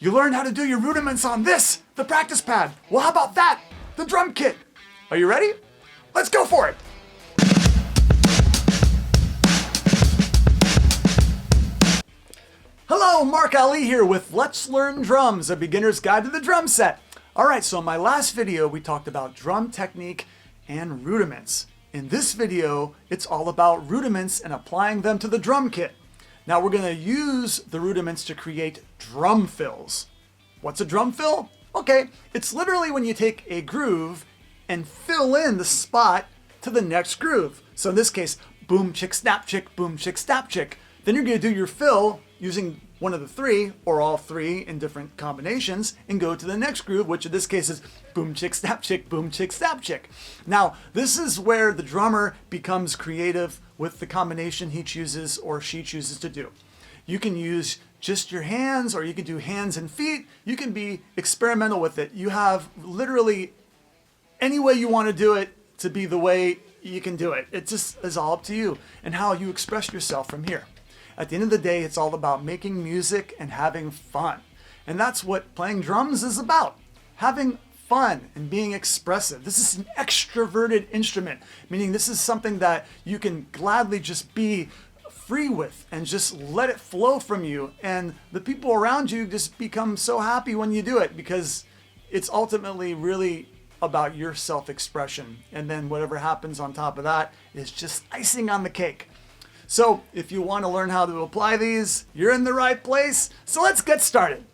You learned how to do your rudiments on this, the practice pad. Well, how about that, the drum kit? Are you ready? Let's go for it. Hello, Mark Allee here with Let's Learn Drums, a beginner's guide to the drum set. All right, so in my last video, we talked about drum technique and rudiments. In this video, it's all about rudiments and applying them to the drum kit. Now we're gonna use the rudiments to create drum fills. What's a drum fill? Okay, it's literally when you take a groove and fill in the spot to the next groove. So in this case, boom, chick, snap, chick, boom, chick, snap, chick. Then you're gonna do your fill using one of the three or all three in different combinations and go to the next groove, which in this case is boom, chick, snap, chick, boom, chick, snap, chick. Now, this is where the drummer becomes creative with the combination he chooses or she chooses to do. You can use just your hands, or you can do hands and feet. You can be experimental with it. You have literally any way you want to do it to be the way you can do it. It just is all up to you and how you express yourself from here. At the end of the day, it's all about making music and having fun. And that's what playing drums is about. Having fun and being expressive. This is an extroverted instrument, meaning this is something that you can gladly just be free with and just let it flow from you. And the people around you just become so happy when you do it, because it's ultimately really about your self-expression. And then whatever happens on top of that is just icing on the cake. So if you want to learn how to apply these, you're in the right place. So let's get started.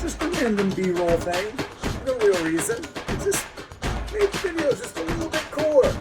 Just a random B-roll thing, no real reason. It just made the video just a little bit cooler.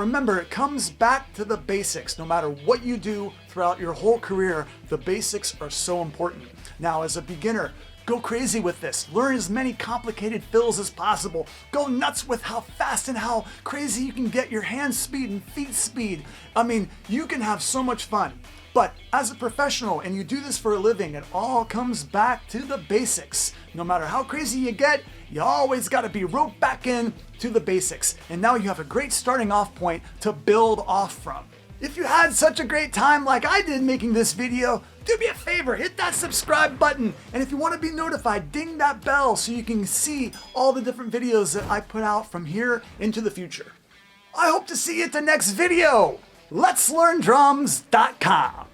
remember, it comes back to the basics. No matter what you do throughout your whole career, the basics are so important. Now, as a beginner, go crazy with this. Learn as many complicated fills as possible. Go nuts with how fast and how crazy you can get your hand speed and feet speed. I mean, you can have so much fun. But as a professional, and you do this for a living, it all comes back to the basics. No matter how crazy you get, you always got to be roped back in to the basics. And now you have a great starting off point to build off from. If you had such a great time like I did making this video, do me a favor, hit that subscribe button. And if you want to be notified, ding that bell so you can see all the different videos that I put out from here into the future. I hope to see you at the next video. Let'sLearnDrums.com